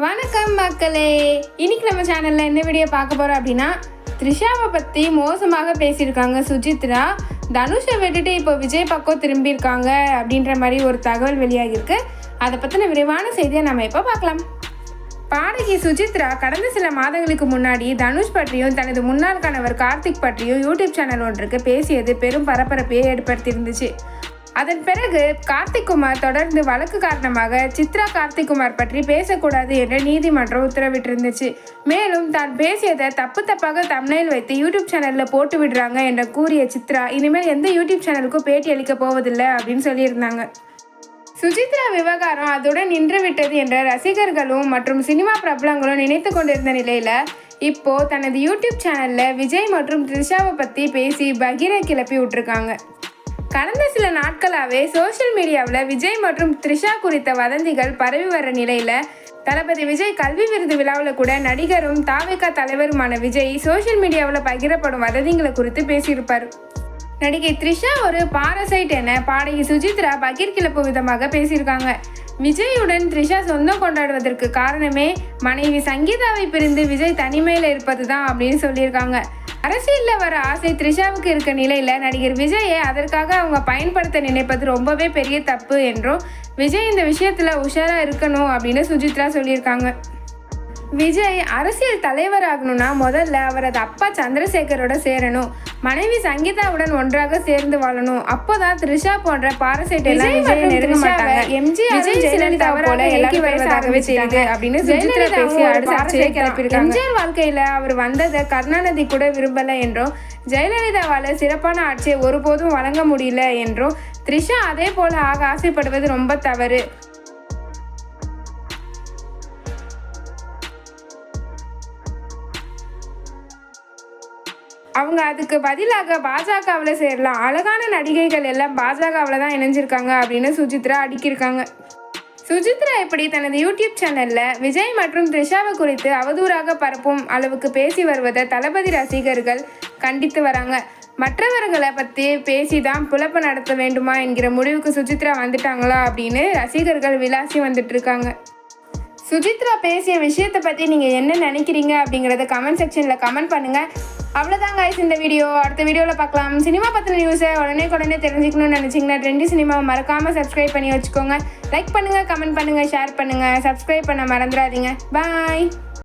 வணக்கம் மக்களே. இன்னைக்கு நம்ம சேனல்ல என்ன வீடியோ பார்க்க போறோம் அப்படின்னா, த்ரிஷாவை பத்தி மோசமாக பேசியிருக்காங்க சுஜித்ரா. தனுஷை விட்டுட்டு இப்போ விஜய் பக்கம் திரும்பியிருக்காங்க அப்படின்ற மாதிரி ஒரு தகவல் வெளியாகிருக்கு. அதை பற்றின விரிவான செய்தியை நம்ம இப்போ பார்க்கலாம். பாடகி சுஜித்ரா கடந்த சில மாதங்களுக்கு முன்னாடி தனுஷ் பற்றியும் தனது முன்னாள் கணவர் கார்த்திக் பற்றியும் யூடியூப் சேனல் ஒன்றுக்கு பேசியது பெரும் பரபரப்பையை ஏற்படுத்தியிருந்துச்சு. அதன் பிறகு கார்த்திக் குமார் தொடர்ந்து வழக்கு காரணமாக சித்ரா கார்த்திக் குமார் பற்றி பேசக்கூடாது என்று நீதிமன்றம் உத்தரவிட்டிருந்துச்சு. மேலும் தான் பேசியதை தப்பாக தம்ப்நெயில் வைத்து யூடியூப் சேனலில் போட்டு விடுறாங்க என்று கூறிய சித்ரா இனிமேல் எந்த யூடியூப் சேனலுக்கும் பேட்டி அளிக்க போவதில்லை அப்படின்னு சொல்லியிருந்தாங்க. சுஜித்ரா விவகாரம் அதுடன் நின்றுவிட்டது என்ற ரசிகர்களும் மற்றும் சினிமா பிரபலங்களும் நினைத்து கொண்டிருந்த நிலையில் இப்போ தனது யூடியூப் சேனலில் விஜய் மற்றும் த்ரிஷாவை பற்றி பேசி பகீரை கிளப்பி விட்டுருக்காங்க. கடந்த சில நாட்களாகவே சோஷியல் மீடியாவில் விஜய் மற்றும் த்ரிஷா குறித்த வதந்திகள் பரவி வர நிலையில் தளபதி விஜய் கல்வி விருது விழாவில் கூட நடிகரும் தாவேகா தலைவருமான விஜய் சோஷியல் மீடியாவில் பகிரப்படும் வதந்திகளை குறித்து பேசியிருப்பார். நடிகை த்ரிஷா ஒரு பாரசைட் என பாடகி சுஜித்ரா பகீர் கிளப்பு விதமாக பேசியிருக்காங்க. விஜயுடன் த்ரிஷா சொந்தம் கொண்டாடுவதற்கு காரணமே மனைவி சங்கீதாவை பிரிந்து விஜய் தனிமையில் இருப்பது தான் அப்படின்னு சொல்லியிருக்காங்க. அரசியலில் வர ஆசை த்ரிஷாவுக்கு இருக்க நிலையில் நடிகர் விஜயை அதற்காக அவங்க பயன்படுத்த நினைப்பது ரொம்பவே பெரிய தப்பு என்றும் விஜய் இந்த விஷயத்தில் உஷாராக இருக்கணும் அப்படின்னு சுஜித்ரா சொல்லியிருக்காங்க. விஜய் அரசியல் தலைவராகணும்னா முதல்ல அவரது அப்பா சந்திரசேகரோட சேரணும், மனைவி சங்கீதாவுடன் ஒன்றாக சேர்ந்து வாழணும். அப்போதான் த்ரிஷா போன்ற பாரசைட் எல்லாம் விஜயை நெருங்க மாட்டாங்க. எம்ஜிஆர் ஜெயலலிதா போல இலக்கி வருவதாகவே செய்யுது அப்படின்னு சுஜித்ரா பேசி சர்ச்சையை கிளப்பியிருக்காங்க. எம்ஜிஆர் வாழ்க்கையில அவர் வந்ததை கருணாநிதி கூட விரும்பல என்றும் ஜெயலலிதாவால சிறப்பான ஆட்சியை ஒருபோதும் வழங்க முடியல என்றும் த்ரிஷா அதே போல ஆக ஆசைப்படுவது ரொம்ப தவறு. அவங்க அதுக்கு பதிலாக பாஜகவில் சேரலாம், அழகான நடிகைகள் எல்லாம் பாஜகவில் தான் இணைஞ்சிருக்காங்க அப்படின்னு சுஜித்ரா அடுக்கியிருக்காங்க. சுஜித்ரா இப்படி தனது யூடியூப் சேனலில் விஜய் மற்றும் த்ரிஷாவை குறித்து அவதூறாக பரப்பும் அளவுக்கு பேசி வருவதை தளபதி ரசிகர்கள் கண்டித்து வராங்க. மற்றவர்களை பற்றி பேசி தான் புலப்பு நடத்த வேண்டுமா என்கிற முடிவுக்கு சுஜித்ரா வந்துட்டாங்களா அப்படின்னு ரசிகர்கள் விளாசி வந்துட்டு இருக்காங்க. சுஜித்ரா பேசிய விஷயத்தை பற்றி நீங்கள் என்ன நினைக்கிறீங்க அப்படிங்கிறத கமெண்ட் செக்ஷனில் கமெண்ட் பண்ணுங்கள். அவ்வளோதான் கைஸ் இந்த வீடியோ. அடுத்த வீடியோவில் பார்க்கலாம். சினிமா பற்றின நியூஸை உடனே தெரிஞ்சுக்கணும்னு நினச்சிங்கன்னா ட்ரெண்டி சினிமாவை மறக்காமல் சப்ஸ்கிரைப் பண்ணி வச்சுக்கோங்க. லைக் பண்ணுங்கள், கமெண்ட் பண்ணுங்கள், ஷேர் பண்ணுங்கள், சப்ஸ்கிரைப் பண்ண மறந்துடாதீங்க. பாய்.